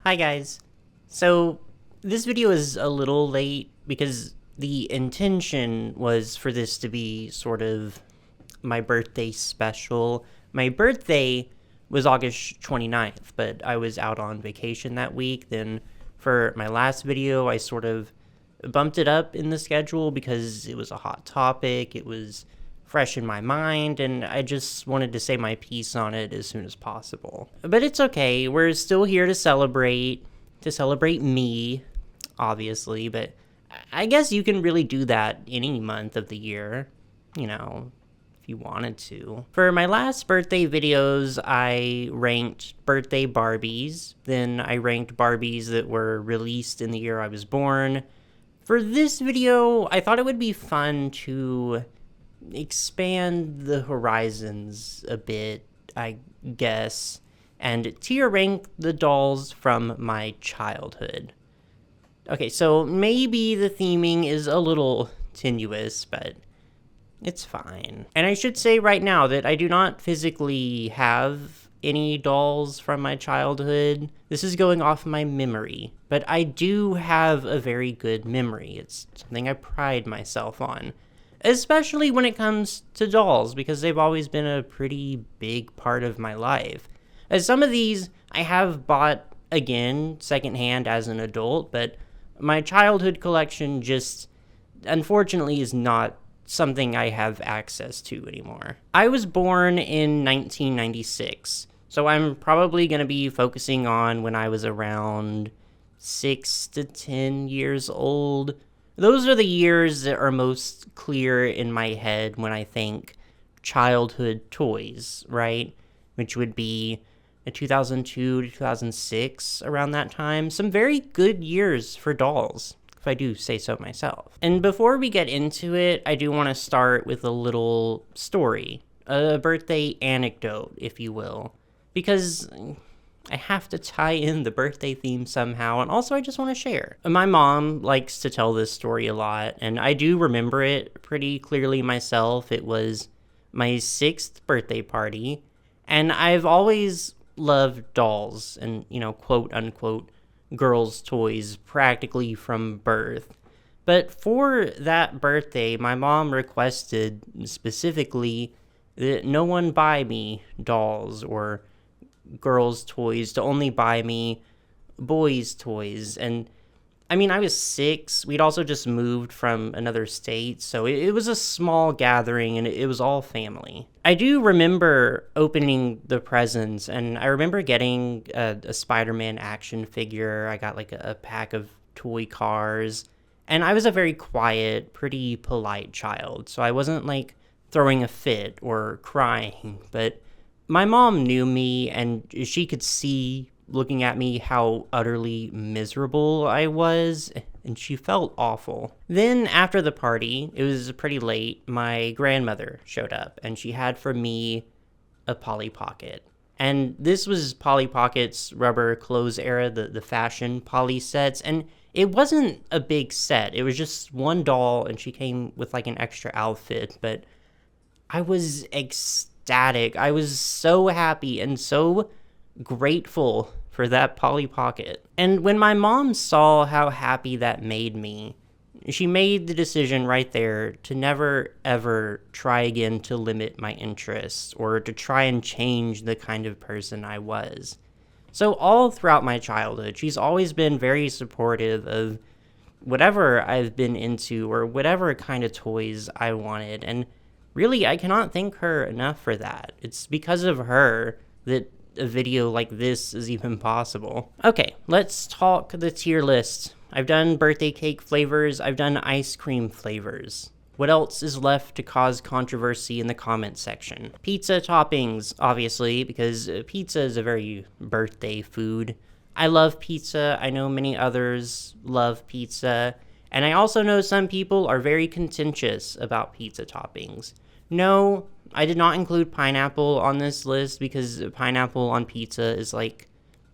Hi guys. So this video is a little late because the intention was for this to be sort of my birthday special. My birthday was August 29th, but I was out on vacation that week. Then for my last video, I sort of bumped it up in the schedule because it was a hot topic. It was fresh in my mind, and I just wanted to say my piece on it as soon as possible. But it's okay. We're still here to celebrate me, obviously, but I guess you can really do that any month of the year, if you wanted to. For my last birthday videos, I ranked birthday Barbies, then I ranked Barbies that were released in the year I was born. For this video, I thought it would be fun to expand the horizons a bit, I guess, and tier rank the dolls from my childhood. Okay, so maybe the theming is a little tenuous, but it's fine. And I should say right now that I do not physically have any dolls from my childhood. This is going off my memory, but I do have a very good memory. It's something I pride myself on, especially when it comes to dolls, because they've always been a pretty big part of my life. As some of these I have bought again secondhand as an adult, but my childhood collection just unfortunately is not something I have access to anymore. I was born in 1996, so I'm probably going to be focusing on when I was around 6 to 10 years old. Those are the years that are most clear in my head when I think childhood toys, right? Which would be 2002 to 2006, around that time. Some very good years for dolls, if I do say so myself. And before we get into it, I do want to start with a little story, a birthday anecdote, if you will, because I have to tie in the birthday theme somehow, and also I just want to share. My mom likes to tell this story a lot, and I do remember it pretty clearly myself. It was my 6th birthday party, and I've always loved dolls and, quote unquote, girls' toys practically from birth. But for that birthday, my mom requested specifically that no one buy me dolls or girls' toys, to only buy me boys' toys. And I mean, I was 6. We'd also just moved from another state, so it was a small gathering, and it was all family. I do remember opening the presents, and I remember getting a Spider-Man action figure. I got like a pack of toy cars, and I was a very quiet, pretty polite child, so I wasn't like throwing a fit or crying, but my mom knew me, and she could see, looking at me, how utterly miserable I was, and she felt awful. Then after the party, it was pretty late, my grandmother showed up, and she had for me a Polly Pocket. And this was Polly Pocket's rubber clothes era, the fashion Polly sets, and it wasn't a big set. It was just one doll, and she came with like an extra outfit, but I was ecstatic. I was so happy and so grateful for that Polly Pocket. And when my mom saw how happy that made me, she made the decision right there to never ever try again to limit my interests or to try and change the kind of person I was. So all throughout my childhood, she's always been very supportive of whatever I've been into or whatever kind of toys I wanted. And really, I cannot thank her enough for that. It's because of her that a video like this is even possible. Okay, let's talk the tier list. I've done birthday cake flavors, I've done ice cream flavors. What else is left to cause controversy in the comments section? Pizza toppings, obviously, because pizza is a very birthday food. I love pizza, I know many others love pizza, and I also know some people are very contentious about pizza toppings. No, I did not include pineapple on this list because pineapple on pizza is like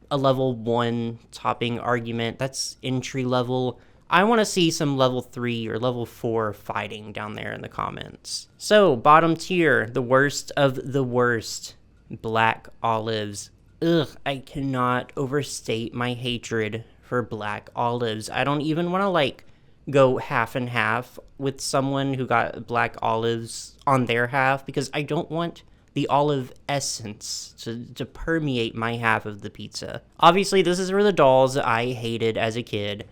a level 1 topping argument. That's entry level. I want to see some level 3 or level 4 fighting down there in the comments. So, bottom tier, the worst of the worst, black olives. Ugh, I cannot overstate my hatred for black olives. I don't even want to, like, go half and half with someone who got black olives on their half because I don't want the olive essence to permeate my half of the pizza. Obviously, this is for the dolls I hated as a kid,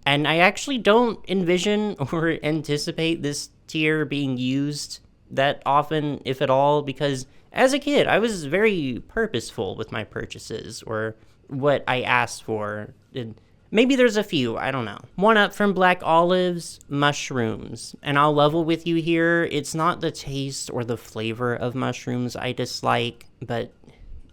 and I actually don't envision or anticipate this tier being used that often, if at all, because as a kid, I was very purposeful with my purchases or what I asked for. And maybe there's a few, I don't know. One up from black olives, mushrooms. And I'll level with you here, it's not the taste or the flavor of mushrooms I dislike, but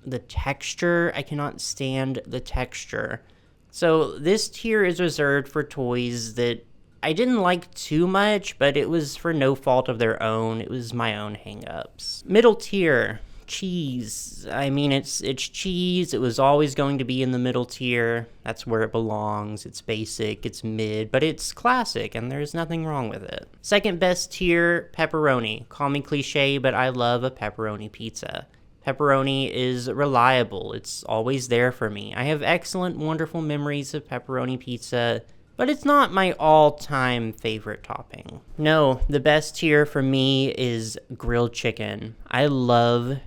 the texture. I cannot stand the texture. So this tier is reserved for toys that I didn't like too much, but it was for no fault of their own. It was my own hangups. Middle tier, cheese. I mean, it's cheese. It was always going to be in the middle tier. That's where it belongs. It's basic, it's mid, but it's classic, and there's nothing wrong with it. Second best tier, pepperoni. Call me cliche, but I love a pepperoni pizza. Pepperoni is reliable. It's always there for me. I have excellent, wonderful memories of pepperoni pizza, but it's not my all-time favorite topping. No, the best tier for me is grilled chicken. I love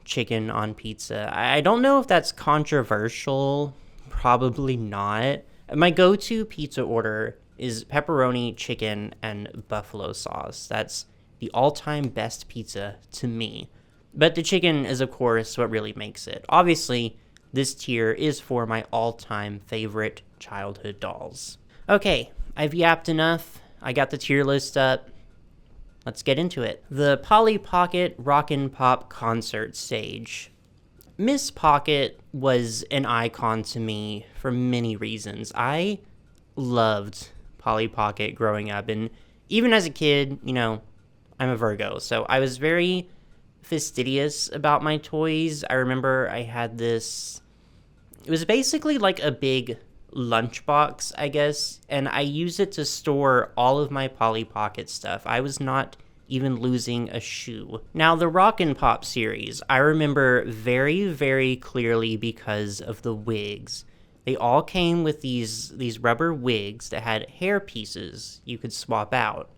chicken on pizza. I don't know if that's controversial. Probably not. My go-to pizza order is pepperoni, chicken, and buffalo sauce. That's the all-time best pizza to me. But the chicken is, of course, what really makes it. Obviously, this tier is for my all-time favorite childhood dolls. Okay, I've yapped enough. I got the tier list up. Let's get into it. The Polly Pocket Rockin' Pop concert stage. Miss Pocket was an icon to me for many reasons. I loved Polly Pocket growing up, and even as a kid, you know, I'm a Virgo, so I was very fastidious about my toys. I remember I had this, it was basically like a big lunchbox, I guess, and I used it to store all of my Polly Pocket stuff. I was not even losing a shoe. Now, the Rockin' Pop series, I remember very, very clearly because of the wigs. They all came with these rubber wigs that had hair pieces you could swap out,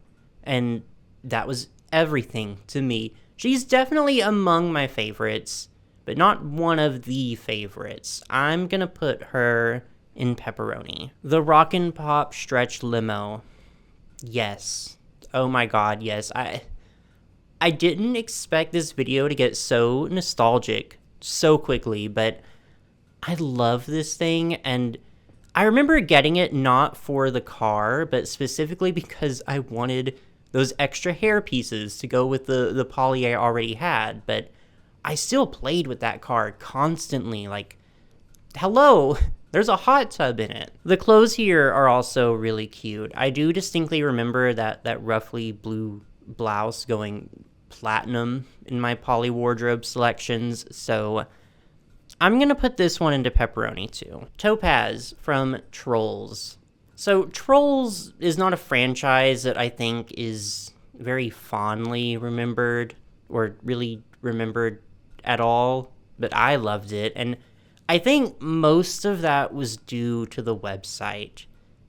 and that was everything to me. She's definitely among my favorites, but not one of the favorites. I'm gonna put her in pepperoni. The Rockin' Pop stretch limo. Yes. Oh my god, yes. I didn't expect this video to get so nostalgic so quickly, but I love this thing, and I remember getting it not for the car, but specifically because I wanted those extra hair pieces to go with the Polly I already had, but I still played with that car constantly, like, hello, there's a hot tub in it. The clothes here are also really cute. I do distinctly remember that roughly blue blouse going platinum in my Polly wardrobe selections, so I'm gonna put this one into pepperoni too. Topaz from Trolls. So Trolls is not a franchise that I think is very fondly remembered or really remembered at all, but I loved it, and I think most of that was due to the website.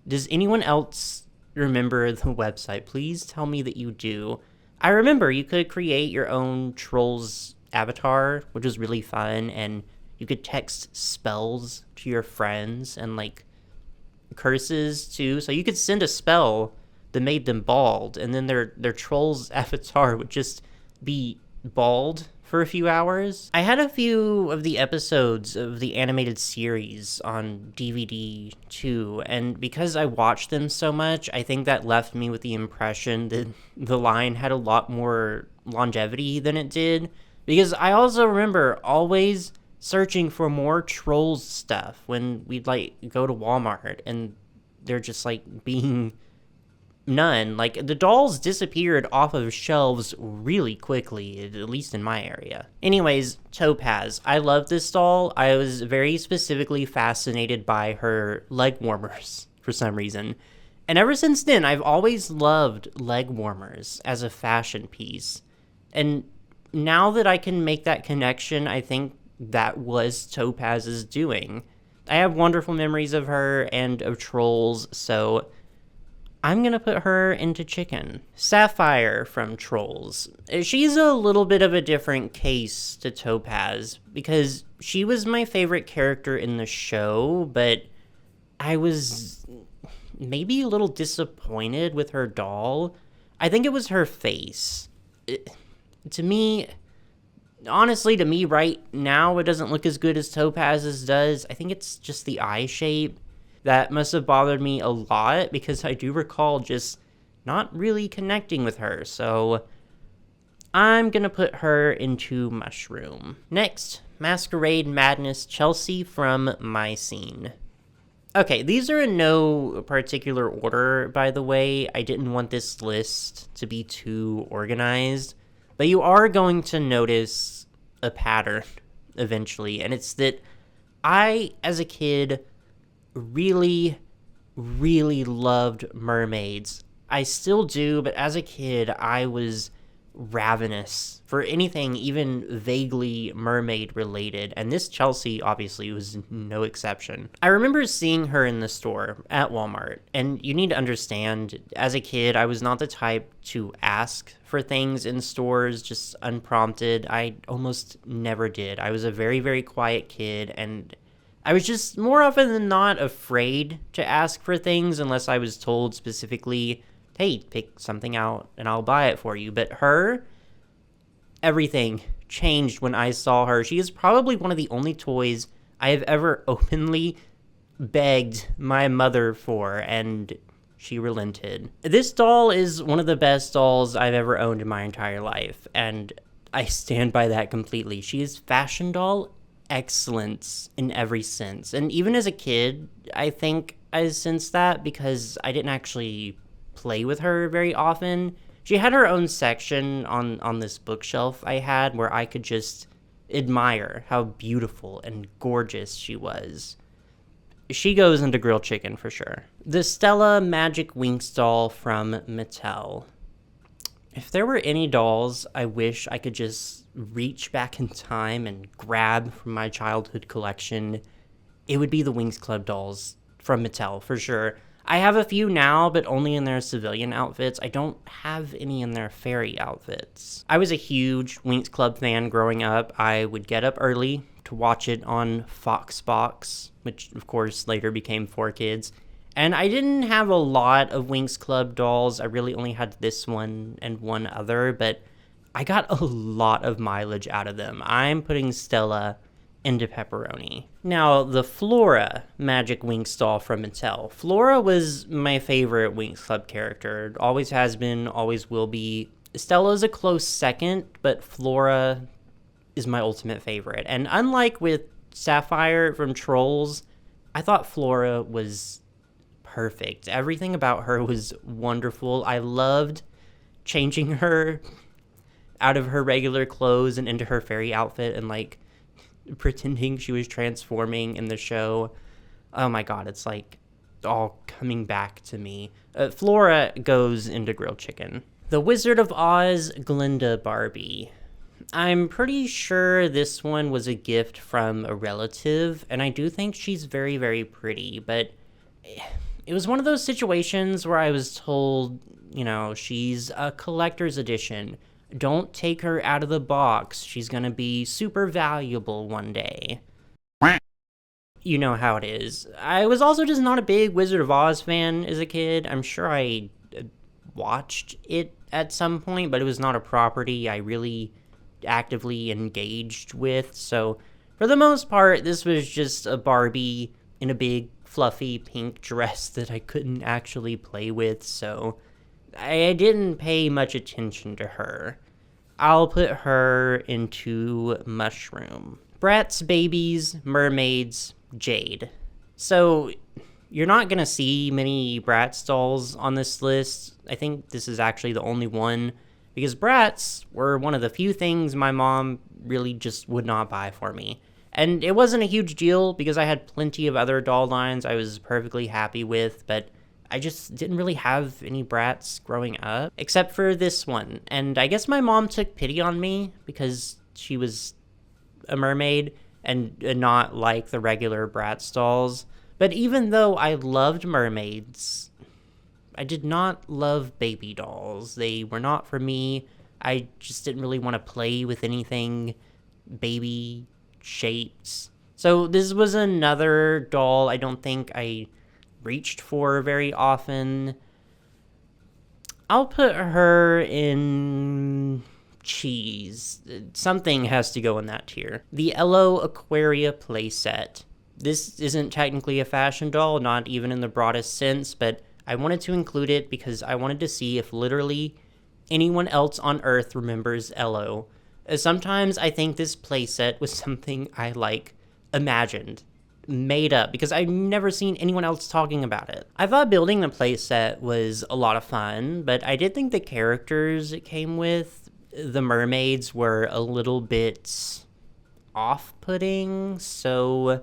Does anyone else remember the website? Please tell me that you do. I remember you could create your own Trolls avatar, which was really fun, and you could text spells to your friends and, like, curses too, so you could send a spell that made them bald, and then their Trolls avatar would just be bald for a few hours. I had a few of the episodes of the animated series on DVD too, and because I watched them so much, I think that left me with the impression that the line had a lot more longevity than it did, because I also remember always searching for more Trolls stuff when we'd, like, go to Walmart, and they're just, like, being none. Like, the dolls disappeared off of shelves really quickly, at least in my area. Anyways, Topaz. I love this doll. I was very specifically fascinated by her leg warmers for some reason. And ever since then, I've always loved leg warmers as a fashion piece. And now that I can make that connection, I think that was Topaz's doing. I have wonderful memories of her and of Trolls, so I'm gonna put her into chicken. Sapphire from Trolls. She's a little bit of a different case to Topaz, because she was my favorite character in the show, but I was maybe a little disappointed with her doll. I think it was her face. To me, honestly, to me right now, it doesn't look as good as Topaz's does. I think it's just the eye shape that must have bothered me a lot, because I do recall just not really connecting with her. So I'm gonna put her into Mushroom. Next, Masquerade Madness Chelsea from My Scene. Okay, these are in no particular order, by the way. I didn't want this list to be too organized, but you are going to notice a pattern eventually, and it's that I, as a kid, really, really loved mermaids. I still do, but as a kid, I was ravenous for anything even vaguely mermaid related, and this Chelsea obviously was no exception. I remember seeing her in the store at Walmart, and you need to understand, as a kid, I was not the type to ask for things in stores just unprompted. I almost never did. I was a very, very quiet kid, and I was just more often than not afraid to ask for things unless I was told specifically, hey, pick something out and I'll buy it for you. But her, everything changed when I saw her. She is probably one of the only toys I have ever openly begged my mother for, and she relented. This doll is one of the best dolls I've ever owned in my entire life, and I stand by that completely. She is fashion doll excellence in every sense. And even as a kid, I think I sensed that because I didn't actually play with her very often. She had her own section on this bookshelf I had where I could just admire how beautiful and gorgeous she was. She goes into grilled chicken for sure. The Stella Magic Winx doll from Mattel. If there were any dolls I wish I could just reach back in time and grab from my childhood collection, it would be the Winx Club dolls from Mattel for sure. I have a few now, but only in their civilian outfits. I don't have any in their fairy outfits. I was a huge Winx Club fan growing up. I would get up early to watch it on Foxbox, which of course later became 4Kids. And I didn't have a lot of Winx Club dolls. I really only had this one and one other, but I got a lot of mileage out of them. I'm putting Stella into pepperoni. Now, the Flora Magic Winx doll from Mattel. Flora was my favorite Winx Club character. Always has been, always will be. Stella's a close second, but Flora is my ultimate favorite. And unlike with Sapphire from Trolls, I thought Flora was perfect. Everything about her was wonderful. I loved changing her out of her regular clothes and into her fairy outfit and like pretending she was transforming in the show. Oh my god, it's like all coming back to me. Flora goes into grilled chicken. The Wizard of Oz Glinda Barbie. I'm pretty sure this one was a gift from a relative, and I do think she's very, very pretty, but it was one of those situations where I was told, you know, she's a collector's edition. Don't take her out of the box. She's gonna be super valuable one day. You know how it is. I was also just not a big Wizard of Oz fan as a kid. I'm sure I watched it at some point, but it was not a property I really actively engaged with. So for the most part, this was just a Barbie in a big fluffy pink dress that I couldn't actually play with, so I didn't pay much attention to her. I'll put her into Mushroom. Bratz Babies, Mermaids, Jade. So you're not gonna see many Bratz dolls on this list. I think this is actually the only one, because Bratz were one of the few things my mom really just would not buy for me. And it wasn't a huge deal because I had plenty of other doll lines I was perfectly happy with, but I just didn't really have any Bratz growing up, except for this one. And I guess my mom took pity on me because she was a mermaid, and not like the regular Bratz dolls. But even though I loved mermaids, I did not love baby dolls. They were not for me. I just didn't really want to play with anything baby shaped. So this was another doll I don't think I reached for very often. I'll put her in cheese. Something has to go in that tier. The Ello Aquaria playset. This isn't technically a fashion doll, not even in the broadest sense, but I wanted to include it because I wanted to see if literally anyone else on Earth remembers Ello. Sometimes I think this playset was something I, imagined, made up, because I've never seen anyone else talking about it. I thought building the playset was a lot of fun, but I did think the characters it came with, the mermaids, were a little bit off-putting, so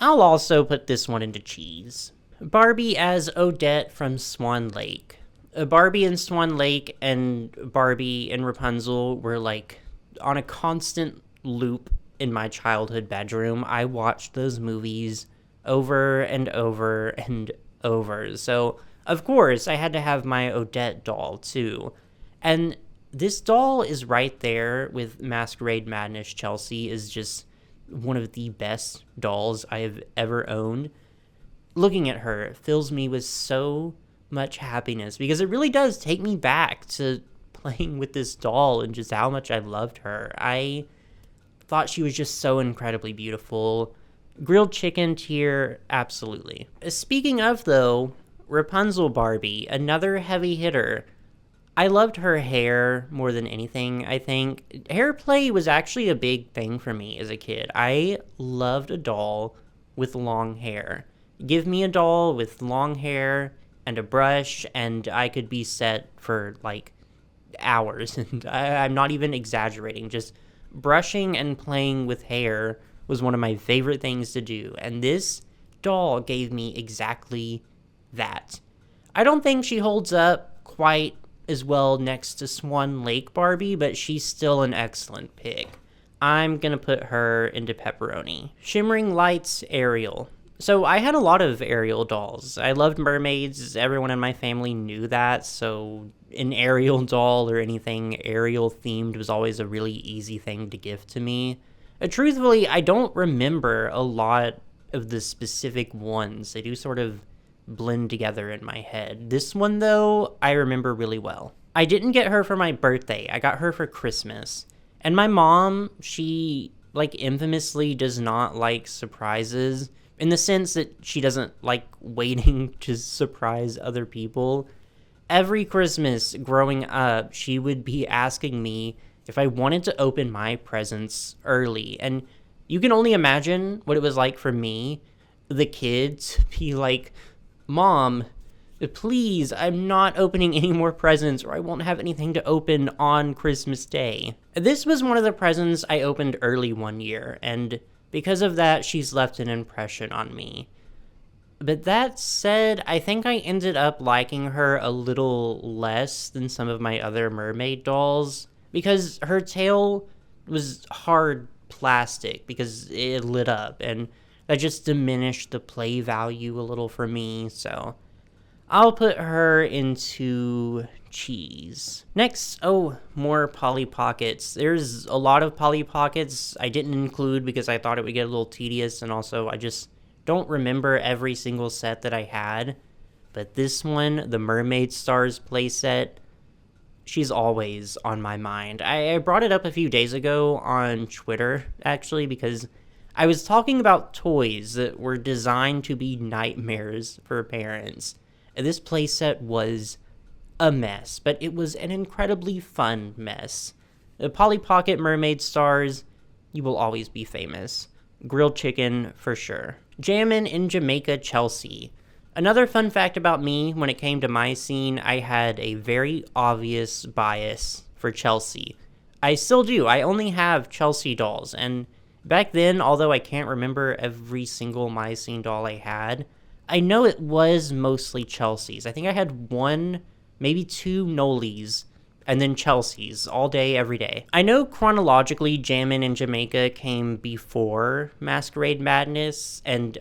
I'll also put this one into cheese. Barbie as Odette from Swan Lake. Barbie and Swan Lake and Barbie and Rapunzel were on a constant loop in my childhood bedroom. I watched those movies over and over and over. So, of course, I had to have my Odette doll too. And this doll is right there with Masquerade Madness Chelsea, is just one of the best dolls I have ever owned. Looking at her fills me with so much happiness because it really does take me back to playing with this doll and just how much I loved her. I thought she was just so incredibly beautiful. Grilled chicken tier, absolutely. Speaking of, though, Rapunzel Barbie, another heavy hitter. I loved her hair more than anything, I think. Hair play was actually a big thing for me as a kid. I loved a doll with long hair. Give me a doll with long hair and a brush, and I could be set for, hours. And I'm not even exaggerating. Just brushing and playing with hair was one of my favorite things to do. And this doll gave me exactly that. I don't think she holds up quite as well next to Swan Lake Barbie, but she's still an excellent pick. I'm gonna put her into pepperoni. Shimmering Lights Ariel. So I had a lot of Ariel dolls. I loved mermaids. Everyone in my family knew that, so an Ariel doll or anything Ariel themed was always a really easy thing to give to me. Truthfully, I don't remember a lot of the specific ones. They do sort of blend together in my head. This one, though, I remember really well. I didn't get her for my birthday. I got her for Christmas. And my mom, she, infamously does not like surprises, in the sense that she doesn't like waiting to surprise other people. Every Christmas growing up, she would be asking me if I wanted to open my presents early. And you can only imagine what it was like for me, the kid, to be like, Mom, please, I'm not opening any more presents or I won't have anything to open on Christmas Day. This was one of the presents I opened early one year, and because of that, she's left an impression on me. But that said, I think I ended up liking her a little less than some of my other mermaid dolls, because her tail was hard plastic because it lit up, and that just diminished the play value a little for me, so I'll put her into cheese. Next, more Polly Pockets. There's a lot of Polly Pockets I didn't include because I thought it would get a little tedious, and also I just don't remember every single set that I had. But this one, the Mermaid Stars playset, she's always on my mind. I brought it up a few days ago on Twitter, actually, because I was talking about toys that were designed to be nightmares for parents. And this playset was a mess, but it was an incredibly fun mess. The Polly Pocket Mermaid Stars, you will always be famous. Grilled chicken, for sure. Jammin' in Jamaica Chelsea. Another fun fact about me, when it came to my scene, I had a very obvious bias for Chelsea. I still do. I only have Chelsea dolls, and back then, although I can't remember every single My Scene doll I had, I know it was mostly Chelsea's. I think I had one, maybe two Nolies, and then Chelsea's all day, every day. I know chronologically Jammin' in Jamaica came before Masquerade Madness, and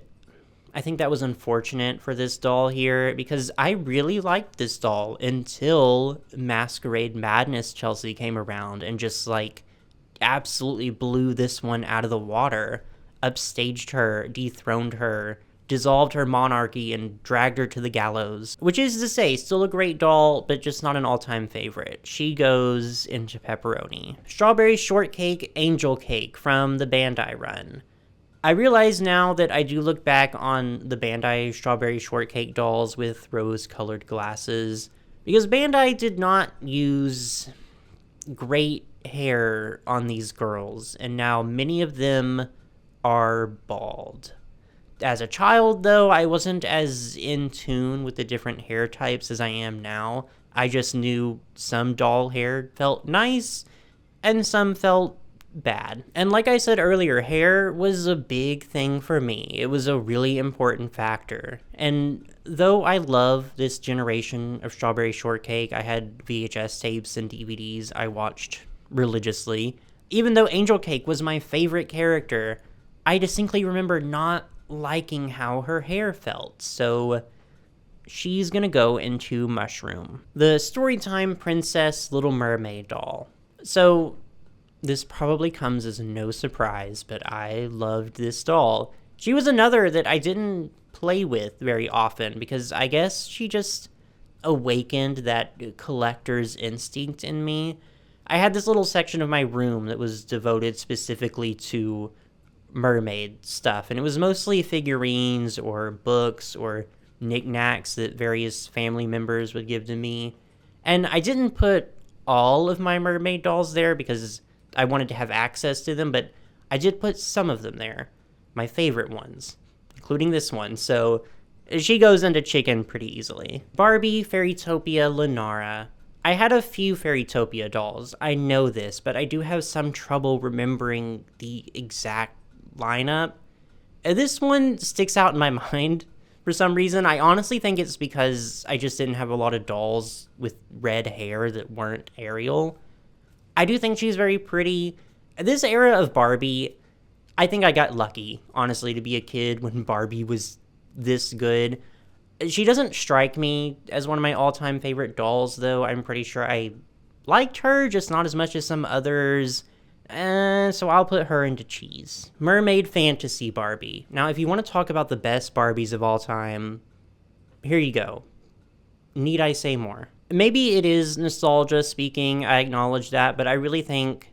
I think that was unfortunate for this doll here because I really liked this doll until Masquerade Madness Chelsea came around and just like absolutely blew this one out of the water, upstaged her, dethroned her, dissolved her monarchy, and dragged her to the gallows. Which is to say, still a great doll, but just not an all-time favorite. She goes into pepperoni. Strawberry Shortcake Angel Cake from the Bandai run. I realize now that I do look back on the Bandai Strawberry Shortcake dolls with rose-colored glasses, because Bandai did not use great hair on these girls, and now many of them are bald. As a child, though, I wasn't as in tune with the different hair types as I am now. I just knew some doll hair felt nice, and some felt bad. And like I said earlier, hair was a big thing for me. It was a really important factor. And though I love this generation of Strawberry Shortcake, I had VHS tapes and DVDs I watched religiously. Even though Angel Cake was my favorite character, I distinctly remember not liking how her hair felt, so she's gonna go into Mushroom, the Storytime Princess Little Mermaid doll. So this probably comes as no surprise, but I loved this doll. She was another that I didn't play with very often because I guess she just awakened that collector's instinct in me. I had this little section of my room that was devoted specifically to mermaid stuff, and it was mostly figurines or books or knickknacks that various family members would give to me. And I didn't put all of my mermaid dolls there because I wanted to have access to them, but I did put some of them there, my favorite ones, including this one, so she goes into chicken pretty easily. Barbie Fairytopia Lenara. I had a few Fairytopia dolls, I know this, but I do have some trouble remembering the exact lineup. This one sticks out in my mind for some reason. I honestly think it's because I just didn't have a lot of dolls with red hair that weren't Ariel. I do think she's very pretty. This era of Barbie, I think I got lucky, honestly, to be a kid when Barbie was this good. She doesn't strike me as one of my all-time favorite dolls, though. I'm pretty sure I liked her, just not as much as some others. So I'll put her into cheese. Mermaid Fantasy Barbie. Now, if you want to talk about the best Barbies of all time, here you go. Need I say more? Maybe it is nostalgia speaking, I acknowledge that, but I really think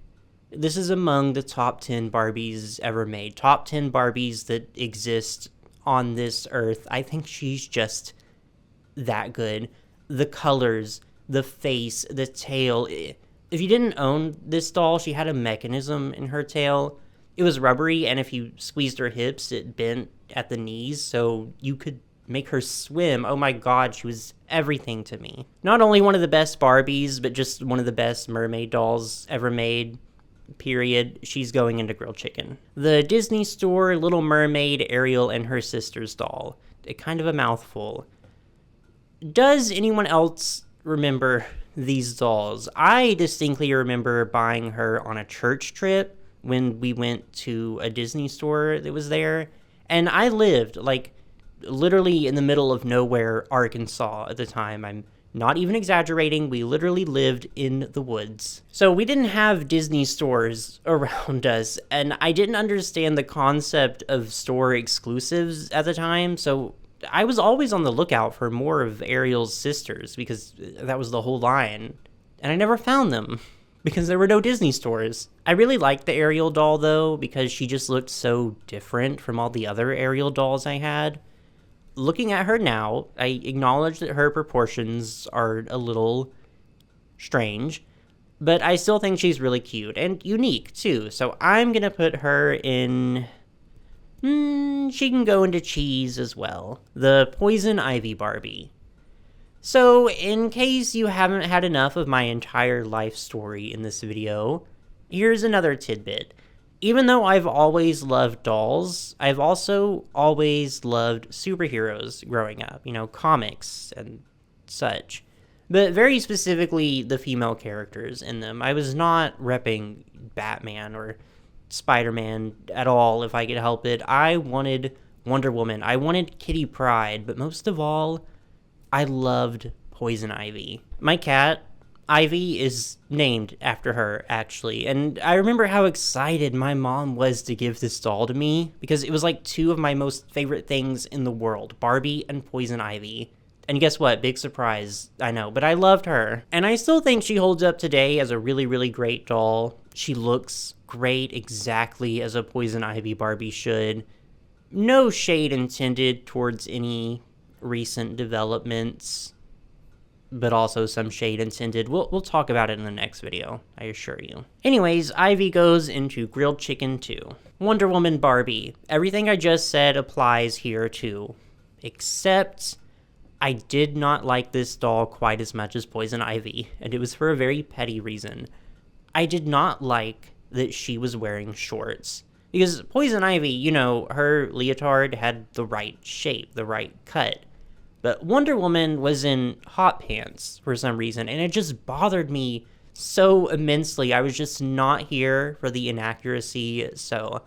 this is among the top 10 Barbies ever made. Top 10 Barbies that exist on this earth. I think she's just that good. The colors, the face, the tail. If you didn't own this doll, she had a mechanism in her tail. It was rubbery, and if you squeezed her hips, it bent at the knees, so you could make her swim. Oh my god, she was everything to me. Not only one of the best Barbies, but just one of the best mermaid dolls ever made, period. She's going into grilled chicken. The Disney Store Little Mermaid Ariel and her sister's doll. Kind of a mouthful. Does anyone else remember these dolls? I distinctly remember buying her on a church trip when we went to a Disney store that was there. And I lived, like, literally in the middle of nowhere, Arkansas at the time. I'm not even exaggerating. We literally lived in the woods. So we didn't have Disney stores around us, and I didn't understand the concept of store exclusives at the time, so I was always on the lookout for more of Ariel's sisters because that was the whole line, and I never found them because there were no Disney stores. I really liked the Ariel doll, though, because she just looked so different from all the other Ariel dolls I had. Looking at her now, I acknowledge that her proportions are a little strange, but I still think she's really cute and unique, too, so I'm gonna put her in... she can go into cheese as well. The Poison Ivy Barbie. So, in case you haven't had enough of my entire life story in this video, here's another tidbit. Even though I've always loved dolls, I've also always loved superheroes growing up, you know, comics and such. but very specifically the female characters in them. I was not repping Batman or Spider-Man at all if I could help it. I wanted Wonder Woman. I wanted Kitty Pryde, but most of all, I loved Poison Ivy. My cat, Ivy, is named after her, actually, and I remember how excited my mom was to give this doll to me, because it was like two of my most favorite things in the world, Barbie and Poison Ivy. And guess what? Big surprise, I know, but I loved her. And I still think she holds up today as a really, really great doll. She looks great exactly as a Poison Ivy Barbie should. No shade intended towards any recent developments, but also some shade intended. We'll talk about it in the next video, I assure you. Anyways, Ivy goes into Grilled Chicken 2. Wonder Woman Barbie. Everything I just said applies here too, except I did not like this doll quite as much as Poison Ivy, and it was for a very petty reason. I did not like that she was wearing shorts. Because Poison Ivy, you know, her leotard had the right shape, the right cut. But Wonder Woman was in hot pants for some reason, and it just bothered me so immensely. I was just not here for the inaccuracy, so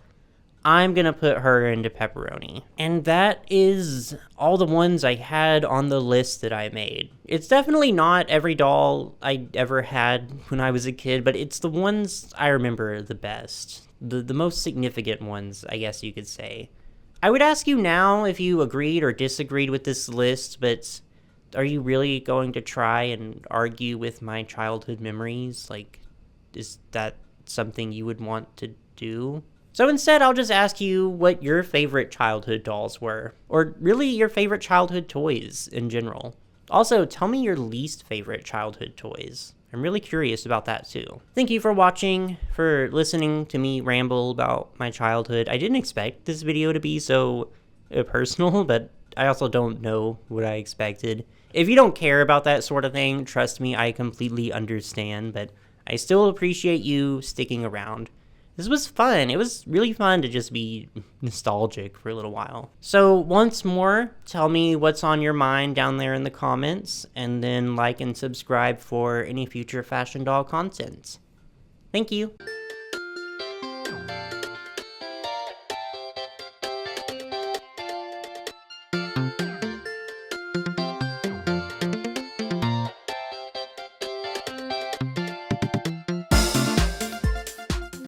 I'm gonna put her into pepperoni. And that is all the ones I had on the list that I made. It's definitely not every doll I ever had when I was a kid, but it's the ones I remember the best. The most significant ones, I guess you could say. I would ask you now if you agreed or disagreed with this list, but are you really going to try and argue with my childhood memories? Like, is that something you would want to do? So instead, I'll just ask you what your favorite childhood dolls were, or really your favorite childhood toys in general. Also, tell me your least favorite childhood toys. I'm really curious about that too. Thank you for watching, for listening to me ramble about my childhood. I didn't expect this video to be so personal, but I also don't know what I expected. If you don't care about that sort of thing, trust me, I completely understand, but I still appreciate you sticking around. This was fun. It was really fun to just be nostalgic for a little while. So once more, tell me what's on your mind down there in the comments, and then like and subscribe for any future fashion doll content. Thank you.